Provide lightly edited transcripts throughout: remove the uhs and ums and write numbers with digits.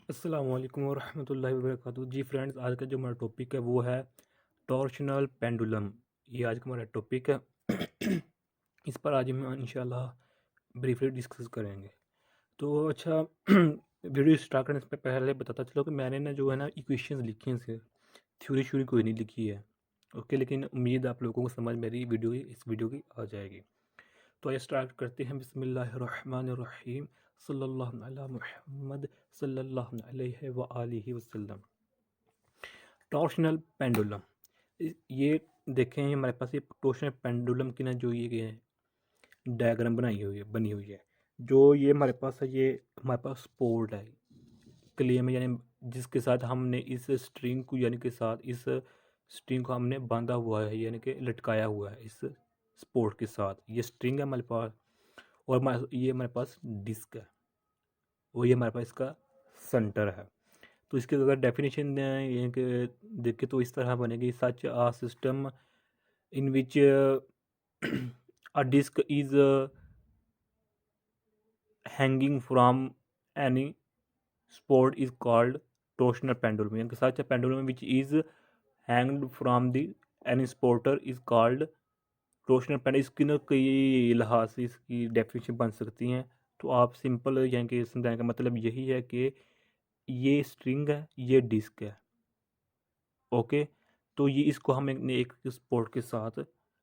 अस्सलामुअलैकुम वरहमतुल्लाहि वबरकातुहू। जी फ्रेंड्स, आज का जो हमारा टॉपिक है वो है टॉर्शनल पेंडुलम। ये आज का हमारा टॉपिक है। इस पर आज हम इंशाल्लाह ब्रीफली डिस्कस करेंगे। तो अच्छा, वीडियो स्टार्ट करने से पहले बताता चलो कि मैंने ना जो है ना इक्वेशंस लिखी हैं, इसके थ्योरी श्योरी कोई नहीं लिखी है। ओके, लेकिन उम्मीद आप लोगों को समझ मेरी वीडियो की आ जाएगी। तो आइए स्टार्ट करते हैं। बिस्मिल्लाहिर्रहमानिर्रहीम। सल्लल्लाहु अला मुहम्मद सल्लल्लाहु अलैहि व आलिहि वसल्लम। टॉर्शनल पेंडुलम, ये देखें हमारे पास ये टॉर्शनल पेंडुलम की ना जो ये डायग्राम बनी हुई है। जो ये हमारे पास है, ये हमारे पास स्पोर्ट है क्ले में, यानी जिसके साथ हमने इस स्ट्रिंग को यानी के साथ इस स्ट्रिंग को हमने बांधा हुआ है, यानी कि लटकाया हुआ है इस स्पोर्ट के साथ। ये स्ट्रिंग है हमारे पास, और ये हमारे पास डिस्क है, और ये हमारे पास इसका सेंटर है। तो इसकी अगर डेफिनेशन ये देखें तो इस तरह बनेगी: such a system in which a disc is hanging from any sport is called torsional pendulum, यानी कि such a pendulum which is hanged from the any sporter is called torsional pendulum। इसकी ना कई लिहाज से इसकी डेफिनेशन बन सकती हैं। तो आप सिंपल यानी कि समझाने का मतलब यही है कि ये स्ट्रिंग है, ये डिस्क है। ओके, तो ये इसको हमने एक स्पोर्ट के साथ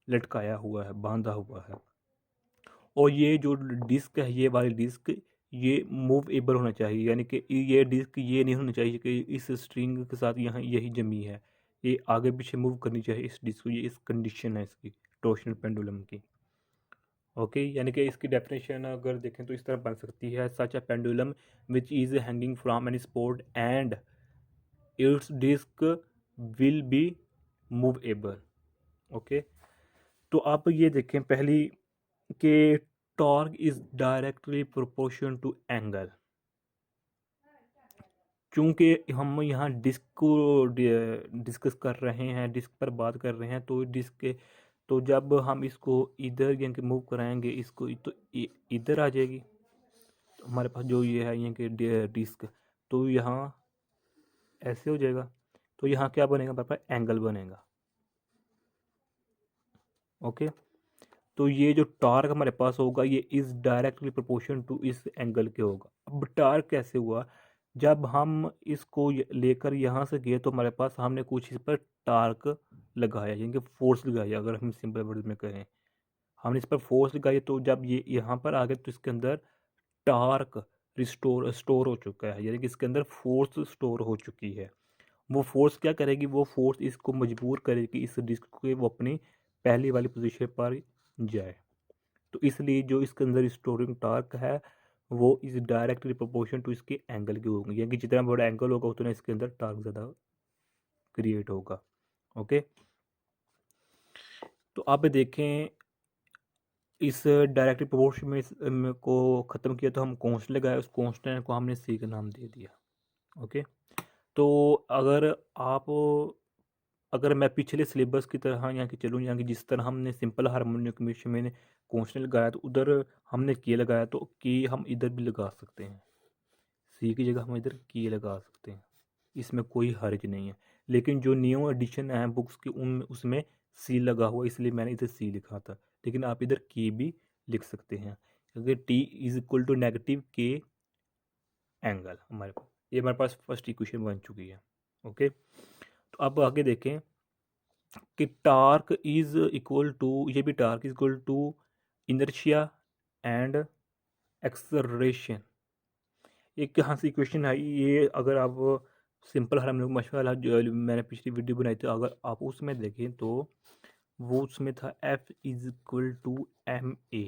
लटकाया हुआ है, बांधा हुआ है। और ये जो डिस्क है, ये वाली डिस्क ये मूवेबल होना चाहिए, यानी कि ये डिस्क ये नहीं होना चाहिए कि इस स्ट्रिंग के साथ यहाँ यही जमी है। ये आगे पीछे मूव करनी चाहिए इस डिस्क को। ये इस कंडीशन है इसकी टॉर्शनल पेंडुलम की। ओके, यानी कि इसकी डेफिनेशन अगर देखें तो इस तरह बन सकती है: such a pendulum which is hanging from any sport and its disc will be movable. Okay, तो आप ये देखें पहली कि torque is directly proportion to angle. चूंकि हम यहाँ डिस्क को डिस्कस कर रहे हैं, डिस्क पर बात कर रहे हैं, तो डिस्क के तो जब हम इसको इधर यानी कि मूव कराएंगे इसको, तो इधर आ जाएगी। तो हमारे पास जो ये है यहाँ के डिस्क, तो यहाँ ऐसे हो जाएगा। तो यहाँ क्या बनेगा, हमारे पास एंगल बनेगा। ओके, तो ये जो टार्क हमारे पास होगा ये इज डायरेक्टली प्रोपोर्शन टू इस एंगल के होगा। अब टार्क कैसे हुआ, जब हम इसको लेकर यहाँ से गए तो हमारे पास हमने कुछ इस पर टार्क लगाया, यानी कि फोर्स लगाया। अगर हम सिंपल वर्ड में कहें, हमने इस पर फोर्स लगाई, तो जब ये यहाँ पर आ गए तो इसके अंदर टार्क स्टोर हो चुका है, यानी कि इसके अंदर फोर्स स्टोर हो चुकी है। वो फोर्स क्या करेगी, वो फोर्स इसको मजबूर करेगी इस डिस्क को वो अपनी पहली वाली पोजीशन पर जाए। तो इसलिए जो इसके अंदर स्टोरिंग टार्क है वो इज डायरेक्टली प्रोपोर्शन टू इसके एंगल के होंगे, यानी कि जितना बड़ा एंगल होगा उतना इसके अंदर टार्क ज़्यादा क्रिएट होगा। ओके, तो आप देखें इस डायरेक्टली प्रोपोर्शन में को ख़त्म किया तो हम कॉन्स्टेंट लगाए, उस कॉन्स्टेंट को हमने सी का नाम दे दिया। ओके, तो अगर आप अगर मैं पिछले सिलेबस की तरह यहाँ की चलूँ, यहाँ की जिस तरह हमने सिंपल हार्मोनिक मिशन में कॉन्स्टेंट लगाया, तो उधर हमने के लगाया, तो के हम इधर भी लगा सकते हैं। सी की जगह हम इधर के लगा सकते हैं, इसमें कोई हर्ज नहीं है। लेकिन जो न्यू एडिशन है बुक्स की उन उसमें सी लगा हुआ, इसलिए मैंने इधर सी लिखा था। लेकिन आप इधर के भी लिख सकते हैं, क्योंकि T is equal to negative K angle. ये हमारे पास फर्स्ट इक्वेशन बन चुकी है। ओके, तो अब आगे देखें कि टार्क इज इक्वल टू, ये भी torque is equal to inertia and acceleration. एक यहाँ से इक्वेशन है ये, अगर आप सिंपल हार्मोनिक मोशन वाला जो मैंने पिछली वीडियो बनाई थी, अगर आप उसमें देखें तो वो उसमें था F is equal to M A,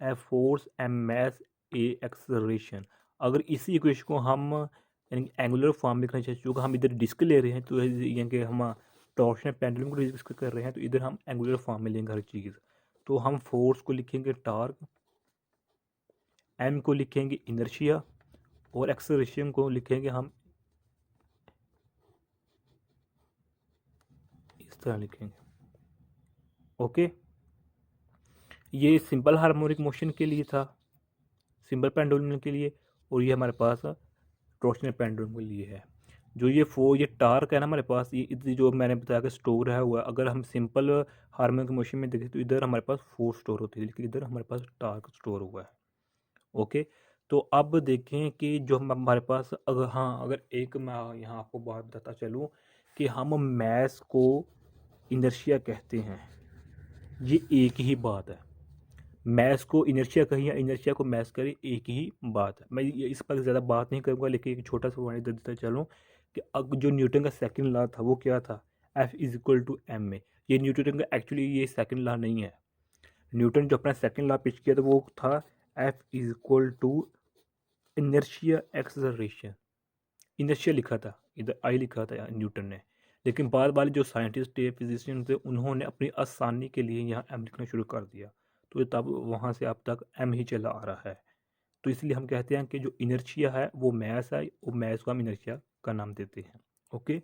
F force, M mass, A acceleration. अगर इसी इक्वेशन को हम यानी एंगुलर फॉर्म में लिखना चाहिए, चूँकि हम इधर डिस्क ले रहे हैं, तो यानी कि हम टॉर्शनल पेंडुलम को डिस्क कर रहे हैं, तो इधर हम एंगुलर फॉर्म में लेंगे हर चीज़। तो हम फोर्स को लिखेंगे टार्क, एम को लिखेंगे इनर्शिया, और एक्सलरेशन को लिखेंगे हम इस तरह लिखेंगे। ओके, ये सिंपल हार्मोनिक मोशन के लिए था, सिंपल पेंडुलम के लिए। और ये हमारे पास टॉर्शनल पेंडुलम के लिए है। जो ये टार्क है ना हमारे पास, ये जो मैंने बताया कि स्टोर है हुआ, अगर हम सिंपल हार्मोनिक मोशन में देखें तो इधर हमारे पास फोर्स स्टोर होती है, लेकिन इधर हमारे पास टार्क स्टोर हुआ है। ओके, तो अब देखें कि जो हमारे पास अगर एक मैं यहाँ आपको बात बताता चलूँ कि हम मैस को इनर्शिया कहते हैं, ये एक ही बात है। मैस को इनर्शिया कहीं या इनर्शिया को मैस करें, एक ही बात है। मैं ये इस पर ज़्यादा बात नहीं करूँगा, लेकिन एक छोटा सा पॉइंट दे देता चलूँ कि जो न्यूटन का सेकंड लॉ था वो क्या था, F is equal to M में। ये न्यूटन का एक्चुअली ये सेकंड लॉ नहीं है। न्यूटन जो अपना सेकंड लॉ पेश किया था वो था F is equal to inertia acceleration. Inertia लिखा था, इधर आई लिखा था न्यूटन ने, लेकिन बाद वाले जो साइंटिस्ट थे, फिजिशियन थे, उन्होंने अपनी आसानी के लिए यहाँ एम लिखना शुरू कर दिया, तो तब वहाँ से अब तक एम ही चला आ रहा है। तो इसलिए हम कहते हैं कि जो इनर्शिया है वो मैस है, वो मैस को हम इनर्शिया का नाम देते हैं। ओके,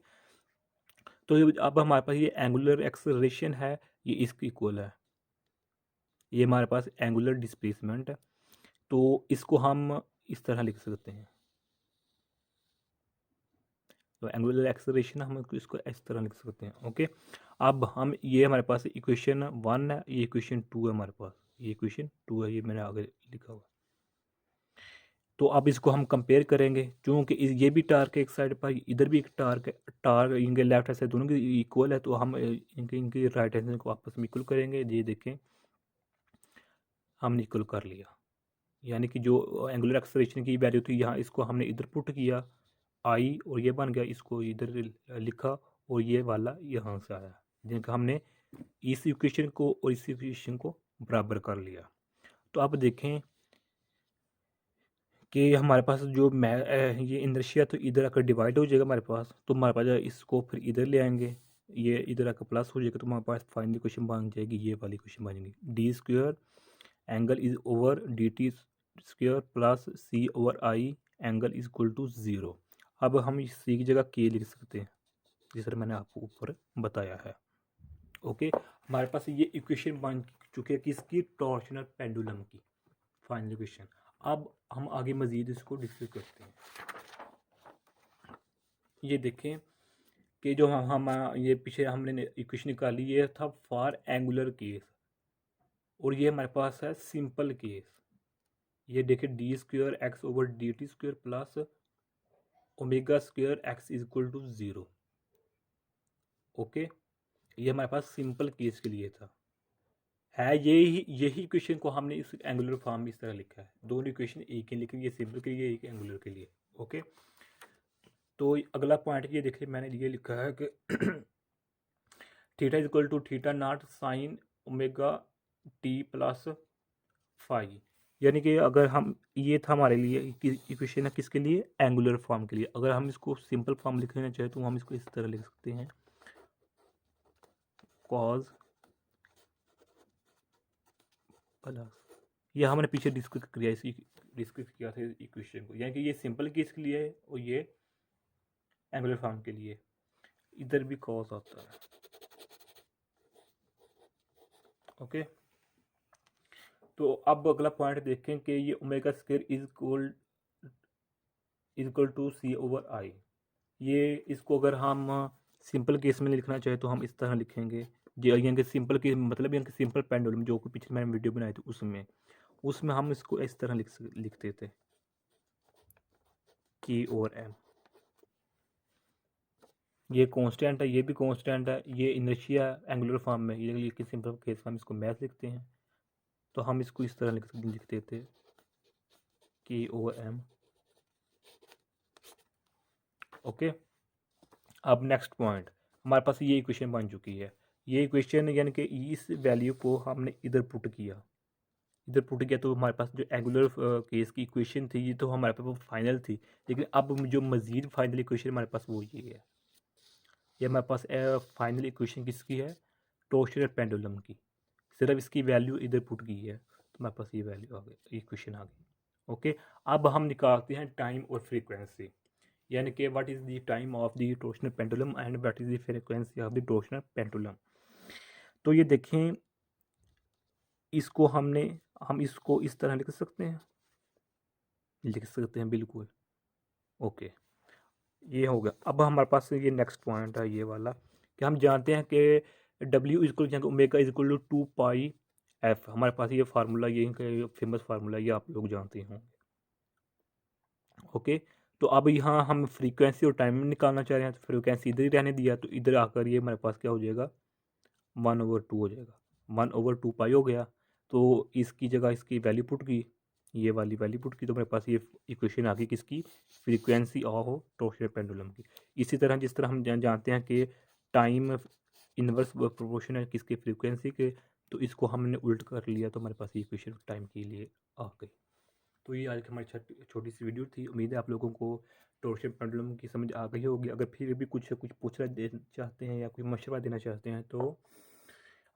तो अब हमारे पास ये एंगुलर एक्सेलरेशन है, ये इसके इक्वल है। ये हमारे पास एंगुलर डिस्प्लेसमेंट है, तो इसको हम इस तरह लिख सकते हैं। तो एंगुलर एक्सेलरेशन हम इसको इस तरह लिख सकते हैं। ओके, अब हम ये हमारे पास इक्वेशन 1 है, ये इक्वेशन 2 है हमारे पास, ये इक्वेशन 2 है, ये मैंने आगे लिखा हुआ। तो अब इसको हम कंपेयर करेंगे, क्योंकि ये भी टार्क है एक साइड पर, इधर भी एक टार्क है। टार्क इनके लेफ्ट हैंड साइड दोनों की इक्वल है, तो हम इनके इनकी राइट हैंड साइड को आपस में इक्वल करेंगे। ये देखें, हमने इक्वल कर लिया, यानी कि जो एंगुलर एक्सेलरेशन की वैल्यू थी यहाँ, इसको हमने इधर पुट किया आई, और ये बन गया, इसको इधर लिखा, और ये वाला यहाँ से आया, जिनका हमने इस इक्वेशन को और इस इक्वेशन को बराबर कर लिया। तो अब देखें कि हमारे पास जो ये इनर्शिया तो इधर आकर डिवाइड हो जाएगा हमारे पास, तो हमारे पास इसको फिर इधर ले आएंगे, ये इधर आकर प्लस हो जाएगा, तो हमारे पास फाइनल इक्वेशन बन जाएगी, ये वाली इक्वेशन बन जाएगी, D square angle is over D T square plus C over I angle is equal to 0। अब हम इस सी की जगह के लिख सकते हैं, जिस तरह मैंने आपको ऊपर बताया है। ओके, हमारे पास ये इक्वेशन बन चुकी है किसकी, टॉर्शनल पेंडुलम की फाइनल इक्वेशन। अब हम आगे मजीद इसको डिस्कस करते हैं। ये देखें कि जो हम ये पीछे हमने इक्वेशन निकाली, ये था फॉर एंगुलर केस, और ये हमारे पास है सिंपल केस। ये देखिए D square X over D T square plus omega square X is equal to 0। Okay, ये हमारे पास सिंपल केस के लिए था, है यही इक्वेशन को हमने इस एंगुलर फॉर्म में इस तरह लिखा है। दोनों इक्वेशन एक ही लिखी, ये सिंपल के लिए, एक एंगुलर के लिए। ओके, तो अगला पॉइंट ये देखिए, मैंने ये लिखा है कि theta is equal to theta naught sine omega T plus phi, यानी कि अगर हम, ये था हमारे लिए इक्वेशन है किसके लिए, एंगुलर फॉर्म के लिए। अगर हम इसको सिंपल फॉर्म लिखना चाहे तो हम इसको इस तरह लिख सकते हैं, कॉज प्लस, ये हमने पीछे डिस्कस किया था इक्वेशन को, यानी कि ये सिंपल केस के लिए है और ये एंगुलर फॉर्म के लिए, इधर भी कॉस आता है। ओके, तो अब अगला पॉइंट देखें कि ये omega square is equal to C over I. ये इसको अगर हम सिंपल केस में लिखना चाहे तो हम इस तरह लिखेंगे, जो यानी कि सिंपल केस मतलब यानी कि सिंपल पेंडुलम जो कि पीछे मैंने वीडियो बनाई थी उसमें हम इसको इस तरह लिखते थे, की और एम। ये कांस्टेंट है, ये भी कांस्टेंट है, ये इनर्शिया एंगुलर फॉर्म में, ये कि सिंपल केस हम इसको मैथ लिखते हैं, तो हम इसको इस तरह लिखते थे, की ओ एम। ओके, अब नेक्स्ट पॉइंट, हमारे पास ये इक्वेशन बन चुकी है। ये इक्वेशन यानी कि इस वैल्यू को हमने इधर पुट किया, तो हमारे पास जो एंगुलर केस की इक्वेशन थी, ये तो हमारे पास वो फाइनल थी, लेकिन अब जो मज़ीद फाइनल इक्वेशन हमारे पास वो ये है। ये हमारे पास फाइनल इक्वेशन किसकी है, टॉर्शनल पेंडुलम की। सिर्फ इसकी वैल्यू इधर पुट की है, तो हमारे पास ये वैल्यू आ गई, इक्वेशन आ गई। ओके, अब हम निकालते हैं टाइम और फ्रीक्वेंसी, यानी कि what is the time of the torsional pendulum and what is the frequency of the torsional pendulum. तो ये देखें, इसको हम इसको इस तरह लिख सकते हैं बिल्कुल। ओके, ये हो गया। अब हमारे पास ये नेक्स्ट पॉइंट है ये वाला, कि हम जानते हैं कि W is equal omega is equal to 2 pi F. हमारे पास ये फार्मूला, ये फेमस फार्मूला, ये आप लोग जानते होंगे। ओके, तो अब यहाँ हम फ्रीक्वेंसी और टाइम निकालना चाह रहे हैं, तो फ्रीक्वेंसी इधर ही रहने दिया, तो इधर आकर ये हमारे पास क्या हो जाएगा, 1/2 हो जाएगा। 1/2 पाई हो गया। तो इसकी जगह इसकी वैल्यू पुट की, ये वाली वैल्यू पुट की, तो मेरे पास ये इक्वेशन आ गई किसकी, फ्रीक्वेंसी ऑफ टॉर्सियन पेंडुलम की। इसी तरह जिस तरह हम जानते हैं कि टाइम इन्वर्स प्रोपोर्शन है किसके, फ्रीक्वेंसी के, तो इसको हमने उल्ट कर लिया, तो हमारे पास ये इक्वेशन टाइम के लिए आ गई। तो ये आज की हमारी छोटी सी वीडियो थी। उम्मीद है आप लोगों को टॉर्सियन पेंडुलम की समझ आ गई होगी। अगर फिर भी कुछ पूछना चाहते हैं या कोई मशवरा देना चाहते हैं, तो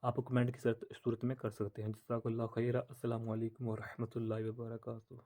आप कमेंट की सूरत में कर सकते हैं। जज़ाकल्लाह खैर। अस्सलामु अलैकुम व रहमतुल्लाहि व बरकातुहू।